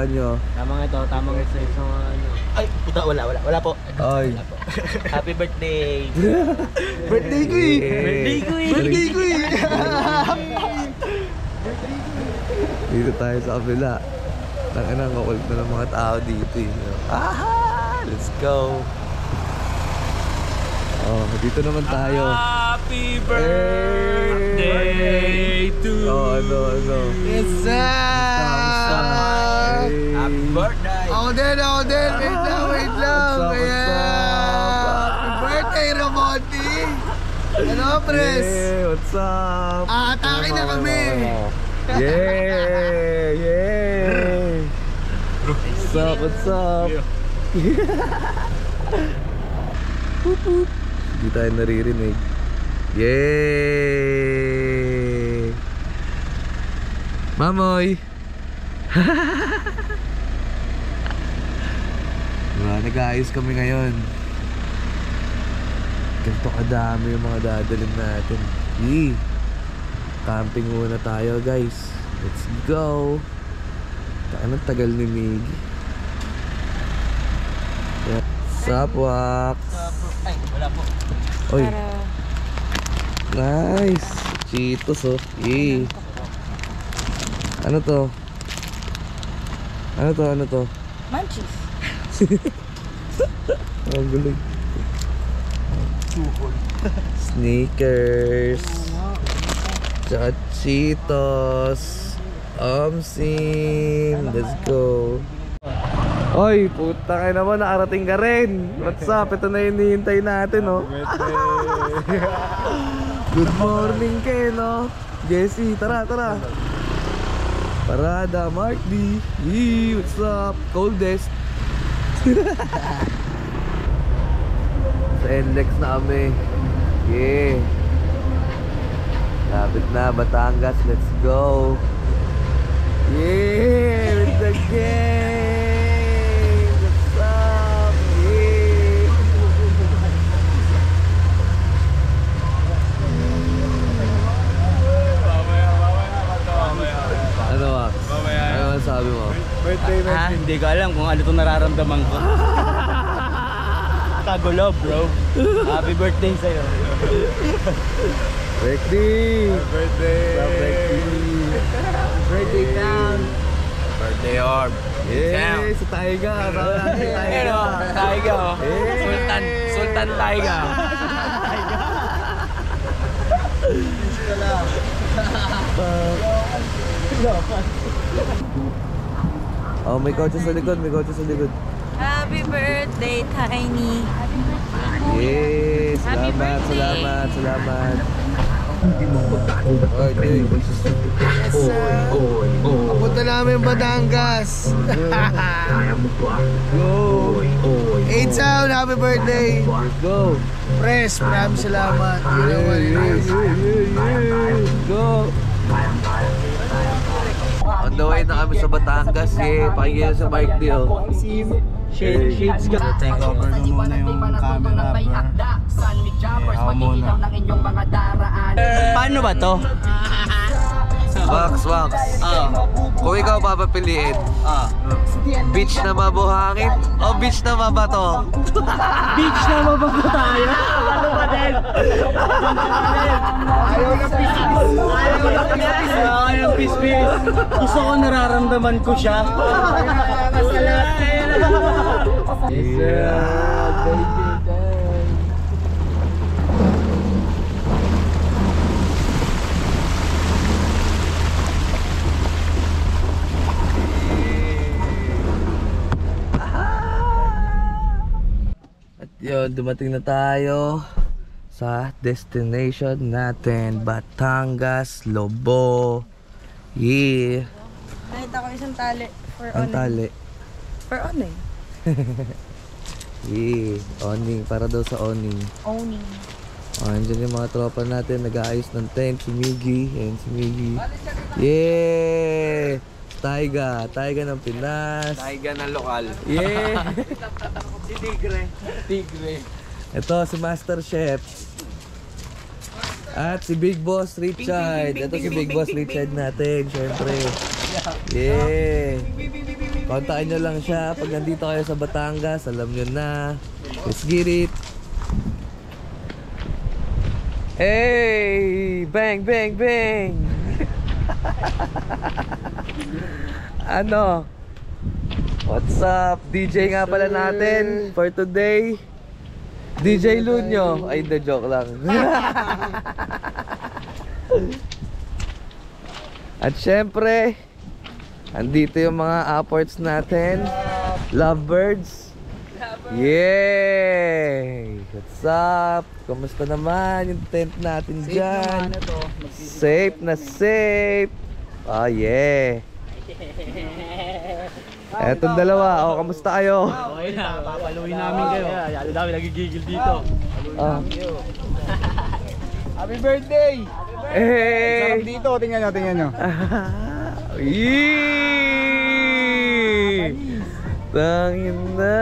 nagustuhan nyo? Tamang ito, tamang ito isang ano. Ay, puta, wala po. Ay. Wala po. Happy birthday. Birthday ko eh. Birthday ko eh. Dito tayo sa kabila. Ang kakulit na ng mga tao dito eh. Aha! Let's go! Oh, dito naman tayo. Happy birthday to you. Oh, ano. Yes, sir! Happy birthday. Ako din. Wait lang. What's up? Happy birthday, Ramonti! Ano, pres? Yeah, what's up? Atake na kami. Yeah! What's up? Hindi tayo naririnig. Yay! Mamoy! Diba, nag-aayos kami ngayon. Ganito kadami yung mga dadalhin natin. Camping muna tayo, guys. Let's go! Anong tagal ni Mig? Sapwak! Ay, wala po. Oy! Nice! Cheetos oh. Ano to? Munchies. Ang gulig. Sneakers. Tsaka Cheetos. Omsim. Let's go. Oy, puta kayo naman, nakarating ka rin. What's up? Ito na yung hinihintay natin, oh. Good morning, Ken, no? Jesse, tara. Parada, Mark D. Yee, what's up? Coldest. Sa NLEX na kami. Yeah. Lapit na, Batangas. Let's go. Yeah, with the gang. What's up? Yeah. Ano, Max? Ano ang sabi mo? Birthday. Hindi ko alam kung ano itong nararamdaman ko. Kagulo, bro. Happy birthday sa'yo. Birthday! Birthday town. Birthday orb. Yeah, sa Taiga. Pero, Taiga, oh. Sultan Taiga. Oh, may kotse sa likod, Happy birthday, Tiny. Yes, Happy birthday. salamat. Okay. Yes, sir. Papunta namin Batangas. Go! 8 sound, happy birthday. Go! Pres, maraming salamat. You know what it is. Go! On the way na kami sa Batangas, pakinggan sa mic deal. Shades ka. Take over na muna yung camera. Ako muna. Paano ba to? Wax. Kung ikaw papapiliin, beach na mabuhangin o beach na mabato? Beach na mabago tayo. Ano ba din? Ayaw ng peace. Gusto ko nararamdaman ko siya. At yun, dumating na tayo sa destination natin, Batangas, Lobo. Yeah. Nakita ko isang tali for Ang tali. For awning. Yeah. Awning. Para daw sa awning. Owning. Oh, andyan yung mga tropa natin. Nag-aayos ng tent. Si Miggy. Ayan si Miggy. Yeah! Taiga ng Pinas. Taiga ng lokal. Yeah! Si Tigre. Ito si Master Chef. At si Big Boss Richard. Ito si Big Boss Richard natin, syempre. Yeah! Kontakin nyo lang siya pag nandito kayo sa Batangas. Alam nyo na. Let's get it. Hey! Bang, bang, bang! Ano? What's up? DJ nga pala natin for today. DJ Lunyo. Ay, the joke lang. At syempre, andito yung mga apports natin. Lovebirds. Yay! What's up? Kamusta naman yung tent natin dyan? Safe na safe. Oh yeah. Etong dalawa, oh, kamusta kayo? Okay na, papaluin namin kayo. Yalo dami nagigigil dito. Happy birthday! Hey! Sarap dito, tingnan nyo, tingnan nyo. Yee! Tangin na!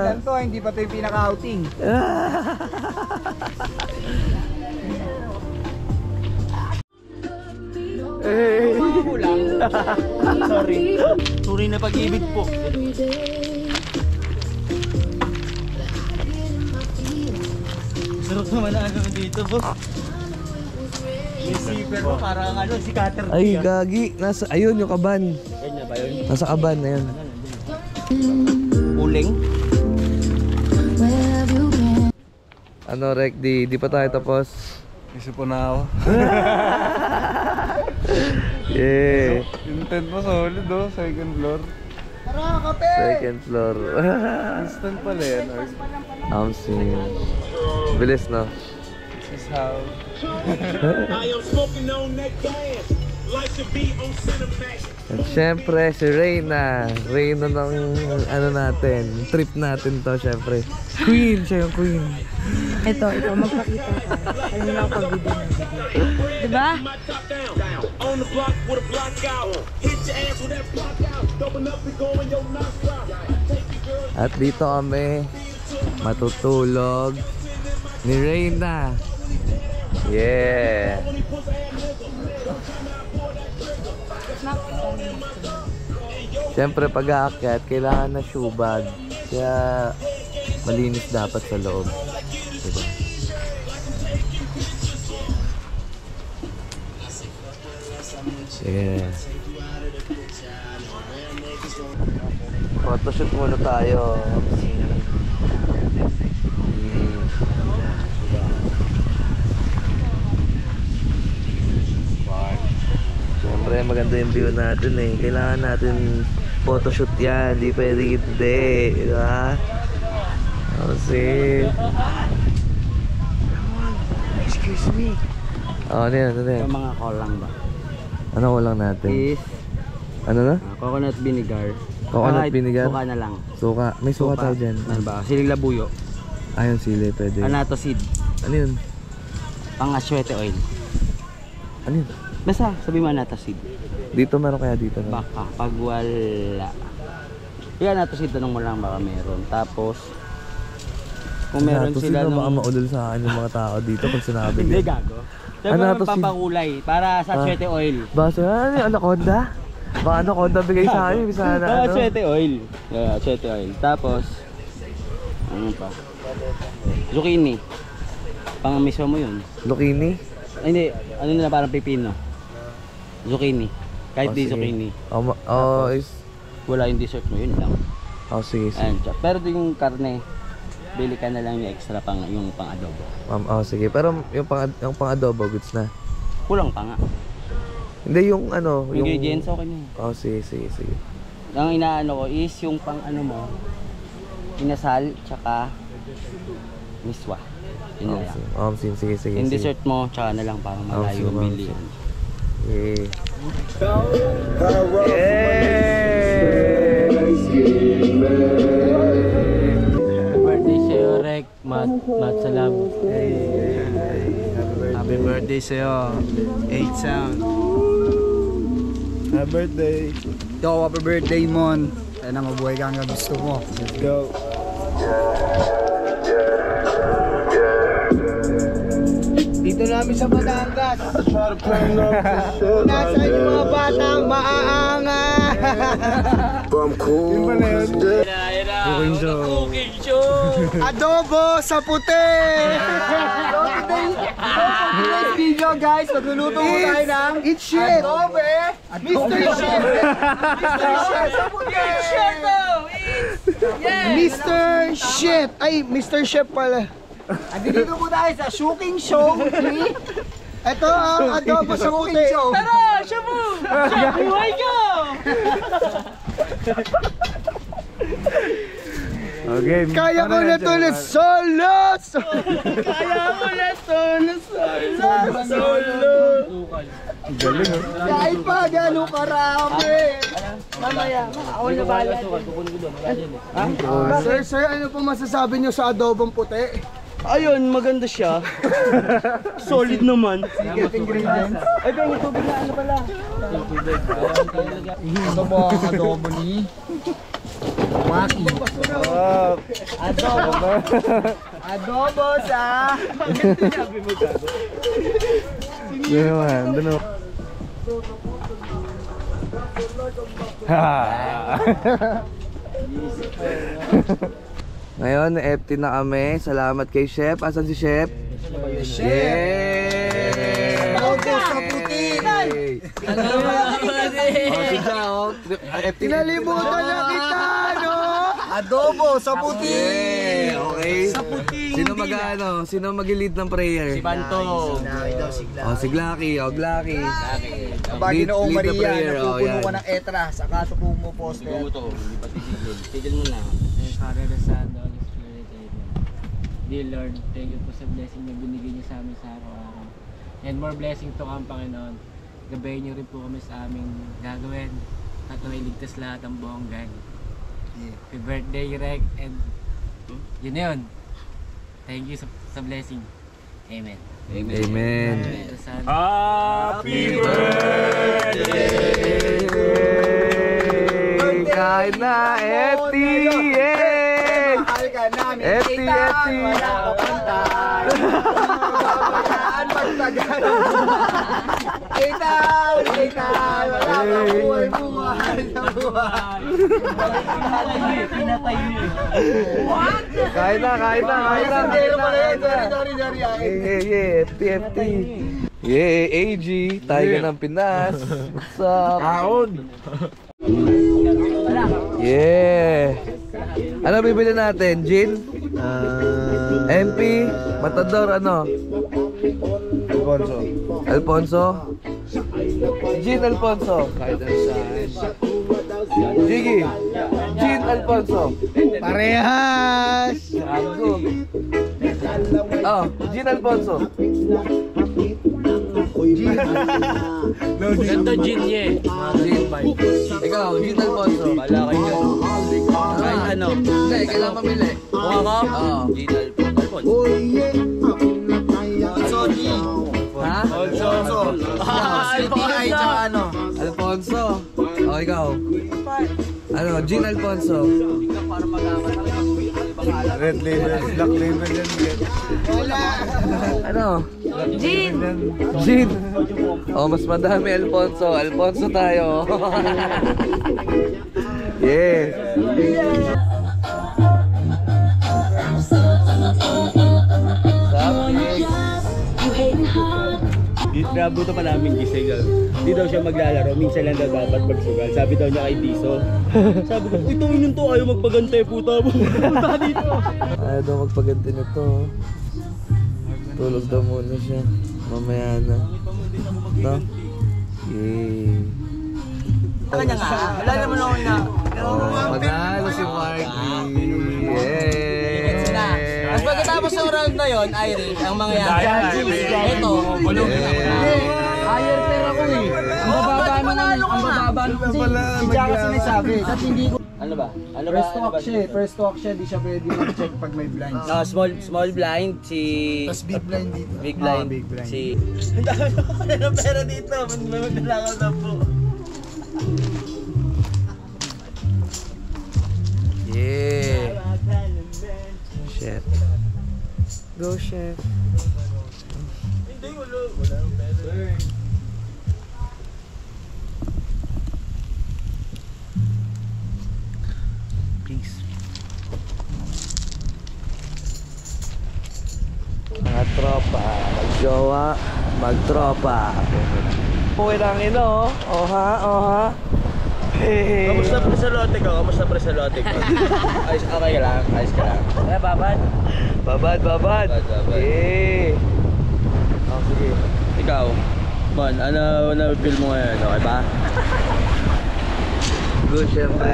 Yan to, hindi pa ito yung pinaka-outing. Hey! Sorry. Sorry na pag-ibig po. Sarap naman na ano dito, boss. Yung zipper mo parang ano, si cutter. Ay, gagi. Nasa, ayun yung kaban. Yan na ba yun? Nasa kaban na yun. Uling? Ano, Rek? Di pa tayo tapos. Isa po na ako. Yeah. Yung tent mo solid oh, second floor. Tara, kape! Second floor. Instant pala yan. Bilis, no? This is how... I am smoking on that gas, like to be on Cinemax. At syempre, si Reyna. Reyna ng ano natin. Trip natin to, syempre. Queen! Siya yung queen. Ito, magpakita ka. Ayun lang ako video ng video. Diba? My top down, on the block with a block out. Hit your ass with that block out. Open up and go in your nostril. Take you girl. At dito kami matutulog ni Reyna. Yeah. Siyempre pag-aakyat kailangan na shoe bag. Kaya malinis dapat sa loob. Diba? Yeah. Photoshoot muna tayo. Siyempre maganda yung view natin eh. Kailangan natin photoshoot yan. Di pwede hindi. Diba? Kasi excuse me. Ano yan? Ano yan? Yung mga kolang ba? Ano ko lang natin? Is Ano na? coconut vinegar. Coconut vinegar? Suka na lang. Suka. May suka tayo dyan. Ano ba? Siling labuyo. Ayun sili. Pwede. Anato seed. Ano yun? Pang aswete oil. Ano yun? Basta, sabi mo anato seed. Dito meron kaya dito? No? Baka, pag wala. Yung anato seed, tanong mo lang baka meron. Tapos, kung meron Anato sila seed, nung... baka maulol sa akin yung mga tao dito pag sinabi Hindi, nila. gago. Sabi Anato mo seed. pampakulay para sa aswete oil. Basta ano yung anaconda? Baka anaconda bigay sa akin. Sana ano? Aswete oil. Yeah, aswete oil. Tapos, ano pa? Zucchini. Pang-miso mo yun. Zucchini? Ay, hindi, ano na parang pipino. Zucchini. Kahit di sige. zucchini. Is... Wala yung dessert mo, yun lang. Sige. Ayan, pero yung karne, bili ka na lang yung extra pang yung pang adobo. Sige. Pero yung pang adobo, goods na. Kulang pa nga. Hindi yung ano, yung... Ingredients okay na yun. Sige. Ang inaano ko is yung pang ano mo, inasal, tsaka miswa. Yun na lang. Sige. Yung dessert mo, tsaka na lang parang malayo sige, bili. Yeah. Birthday sa'yo, Rek. Mat Salab. Happy birthday sa'yo. 8 sound. Happy birthday. Yo, happy birthday, Mon. Sana mabuhay ka hanggang gusto mo. Let's go. Dito namin sa Batangas. Nasaan yung mga batang maaanga? Cooking show! Adobo sa puti! So today's video guys, magluluto mo tayo ng It's shit! Adobe! Mr. Shit! Mr. Shit sa puti! Mr. Shit! Ay, Mr. Chef pala. Andito po tayo sa Cooking Show 3. Ito ang adobo sa puti. Tara! Shabu! Buhay ka! Okay. Kaya ko na to na solo! Kaya mo na solo! Galing, oh. Kahit pa gano'ng karami! Mamaya, ako na bahala. Sir, ano po masasabi nyo sa adobong puti? Ayun, maganda siya. Solid naman. Secret ingredients. Ay, may tubig na ano pala. Ito po ang adobo ni Waki. Adobo. Adobo sa... Ano naman, doon o. Ngayon, empty na kami. Salamat kay Chef. Asan si Chef? Yay! Adobo sa puti! Tinalimutan na kita, no? Adobo sa puti! Okay. Sa puti. Sino mag-lead ng prayer? Si Banto. Oh, si Glocky. Oh, Glocky. Bagay na Lead the Maria, prayer. Oh, natupuno yan. ko ng etra, saka tupo mo poster. Siguro to. Pati sigil mo na. Father, the Son, the Holy Spirit, Amen. Dear Lord, thank you po sa blessing na binigay niyo sa amin sa araw-araw. And more blessing to come, Panginoon. Gabayin niyo rin po kami sa aming gagawin at mailigtas lahat ang buong gang. Happy birthday, Rek, and yun na yun. Thank you sa blessing. Amen. Amen. The Son, Happy Kain na, Eti! Yay! Mahal ka namin, Eti, Ethan! Eti! Wala ka pantay! Mababayaan magtagal! Ethan! Ethan! Wala ka buhay na buhay! Kain na! Sandero pala yun! Sorry! Yay! Eti! Yay! AG! Tiger ng Pinas! What's up? Yeah! Ano bibili natin? Gin? MP? Matador ano? Alfonso? Gin Alfonso? Jiggy! Gin Alfonso? Parehas! Oh, Gin Alfonso. Ganto Gin Ye. Gin. Ikaw, Gin Alfonso. Bala kayo dyan. Kahit ano. Hindi, kailangan mamili. Mukha ka? Oo. Gin Alfonso. Sorry! Ha? Alfonso. Ano? Alfonso. O, ikaw. Ano, Gin Alfonso. Red label, black label yan. Wala! Ano? Gin. Gin. Oh, mas madami Alfonso. Alfonso tayo. Yeah. Nabuto pa namin gising. Hindi daw siya maglalaro. Minsan lang daw dapat magsugal. Sabi daw niya kay Tiso. Sabi ko, uy, tawin to. Ayaw magpagantay, puta mo. Puta dito. Ayaw daw magpaganti na to. Tulog daw muna siya. Mamaya na. No? Yay. Kanya nga, wala naman ako na. Panalo si Marky. Yay! At pagkatapos ng round na yon, Irene, ang mga yan. Ito. Higher pair ako eh. Ang bababa si Jaka sinasabi. At hindi ko... Ano ba? Ano ba? First talk siya, di siya pwede mag-check pag may blinds. No, small blind si... Tapos big blind dito. Big blind. Big blind. Si... Ang dami ko ng pera dito. May maglalakaw na po. Yeah. Chef. Go, chef. Hindi, wala pera. Mga tropa, magjowa, magtropa. Uwi lang ino, oha, oha. Kamusta pre sa lote ko? Kamusta pre sa lote ko? Ayos, okay ka lang? Ayos ka lang? Kaya babad. Babad, babad. Babad. Oh, sige. Ikaw, Mon, ano na-feel mo ngayon? Okay ba? Good, syempre.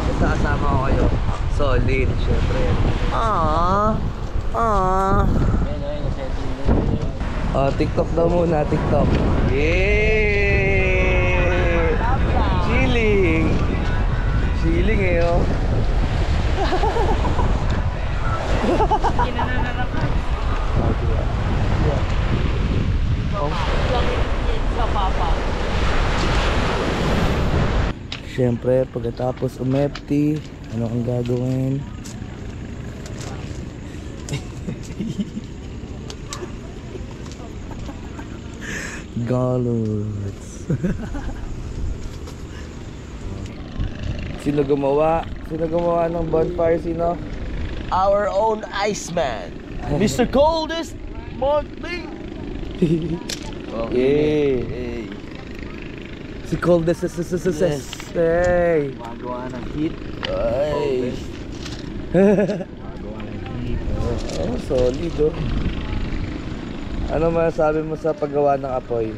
Basta kasama ko kayo. Solid, syempre. Aww. Aww. Ayun, ayun, setting din. Oh, TikTok daw muna, TikTok. Yay! Chilling. Chilling eh, oh. Siyempre, pagkatapos umepti, ano ang gagawin? Galots. Sino gumawa? Sino gumawa ng bonfire? Sino? Our own Iceman, Mr. Coldest Mark Lee. Yay! Si Coldest. Hey! Magawa ng hit. Ay! Oh, solid oh. Ano masasabi mo sa paggawa ng apoy?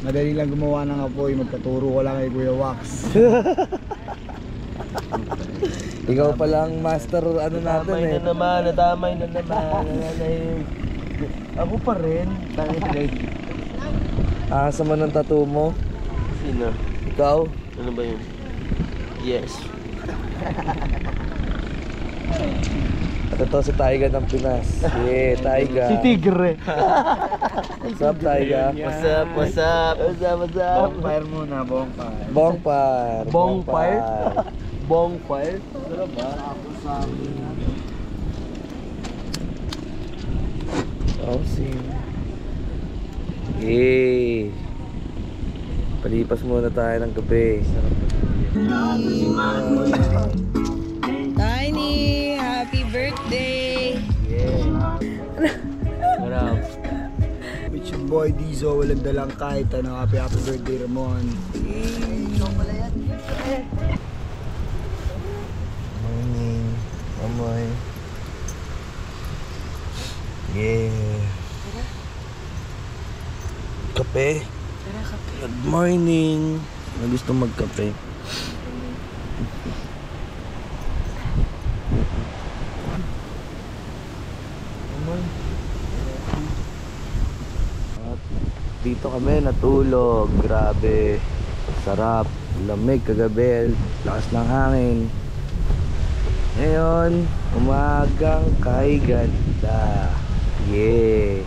Madali lang gumawa ng apoy, magpaturo ko lang kay Kuya Wax. Ikaw palang master ano natin eh. Nadamay na naman. Ako pa rin. Sama ng tattoo mo. Sino? Ikaw? Ano ba yun? Yes. At ito si Taiga ng Pinas. Yeah, Taiga. Si Tigre. What's up, Taiga? What's up? What's up? What's up? What's up? Bonfire muna, bonfire. Bonfire. Bonfire? Bonfire? Ano ba? Oh, see. Yay! Palipas muna tayo ng gabi. Tiny, happy birthday! Marap. With your boy Dizo, walang dalang kahit ano. Happy birthday, Ramon. Morning. Amoy. Yeah. Kape. Good morning. May gusto magkape. At dito kami natulog. Grabe. Sarap. Lamig kagabi. Lakas ng hangin. Ngayon, umagang kay ganda. Yeah.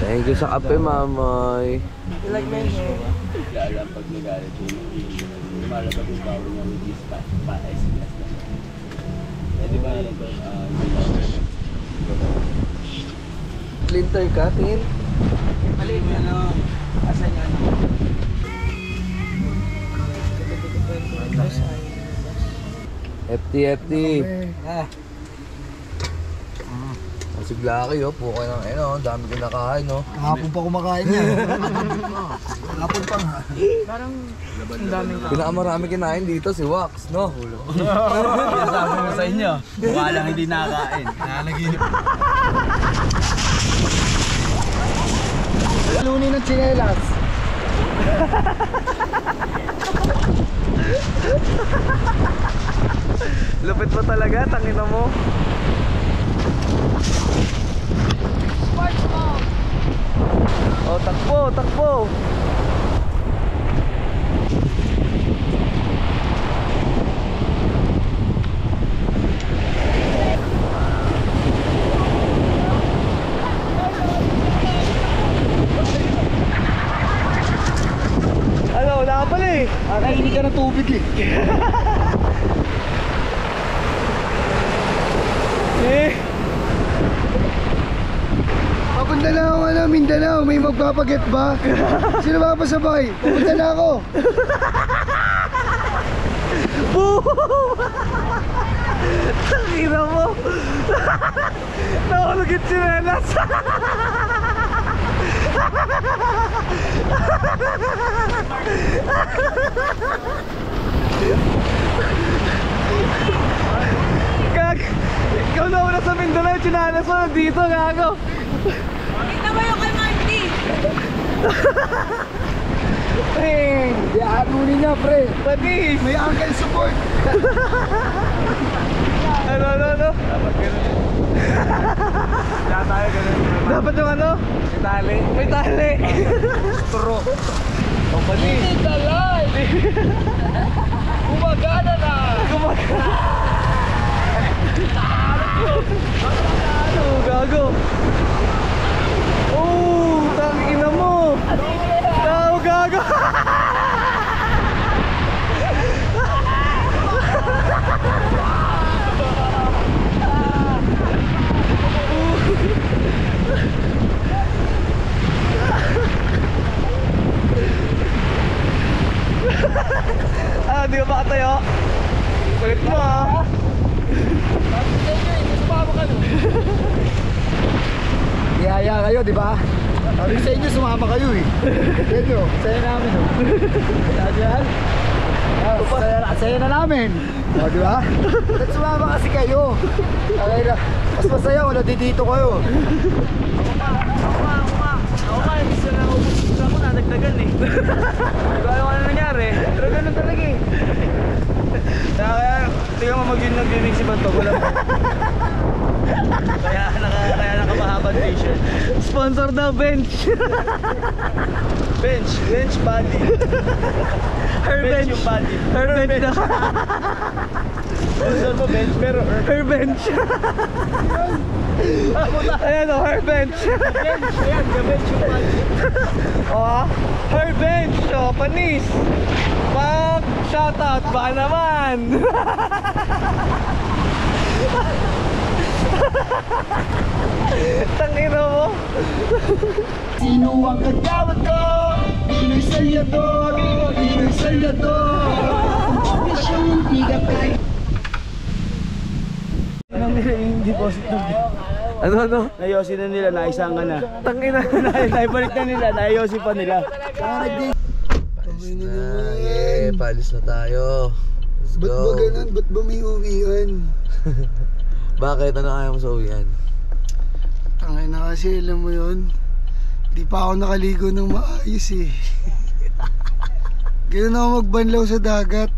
Thank you sa kape, Mamoy. You like my hair? Lala pag nagalit yung lumalabag yung power niya with this pa-ice glass na siya. Eh di ba alam ko, Splinter ka, tingin? maliit na ano, asan yan? FT. Si Blacky, oh, puka ng dami kinakain, no? Hapon pa kumakain niya. Hapon pa nga. Parang ang daming Pinakamarami kinain dito si Wax, no? Sabi mo sa inyo, mukha lang hindi nakakain. Nanaginip. Lunin ng chinelas. Lupit mo talaga, tangina mo. Oh, takbo. Ano, wala ka pala eh. Hindi ka na tubig eh. Papunta na ako Mindanao, may magpapaget ba? Sino ba pasabay? Pupunta na ako. Tangina mo. Nahulog yung tsinelas. Kag, ikaw na una sa Mindanao, tsinelas mo nandito, gago. Kita mo yung kay Marty? Pre, dianunin niya, pre. Panis. May ankle support. Ano? Dapat ganun. Kaya tayo ganun. Dapat yung ano? May tali. Turo. Panis. Talay! Gumagana na! Ano, gago? Oh, tangina mo. Gago. Di ka makatayo? Kulit mo ah. Iyaya kayo, di ba? Sabi sa inyo, sumama kayo eh. Yan nyo, saya namin oh. Yan. Saya na namin. O, di ba? Ba't sumama kasi kayo? Okay na. Mas masaya kung nandito kayo. Ako nga, bisa na ubus ako nadagdagan eh. Hindi ko alam ano nangyari. Pero ganun talaga eh. Kaya, tingnan mo mag-yun si Banto. Kaya nakabahabang t-shirt. Sponsor daw, Bench. Bench body. Her bench. Yung body. Her bench daw. Sponsor mo bench, pero Her bench. Ayan o, her bench. bench, ayan, bench yung body. O, her bench. O, panis. Pag shoutout, ba naman? Tangina mo. Sino ang kagawad ko? Pinoy Salyador, Pinoy Salyador. Misyong tigat tayo. Anong nila yung deposit ng Ano? nayosi na nila, naisangan na. Tangina. Naibalik na nila, nayosi pa nila. Palis na. Yeah, palis na tayo. Let's Ba't go. ba ganun? Ba't ba may uwian? Bakit? Ano kaya mo sa uwian? Tangay na kasi, alam mo yun. Di pa ako nakaligo ng maayos eh. Ganun ako magbanlaw sa dagat.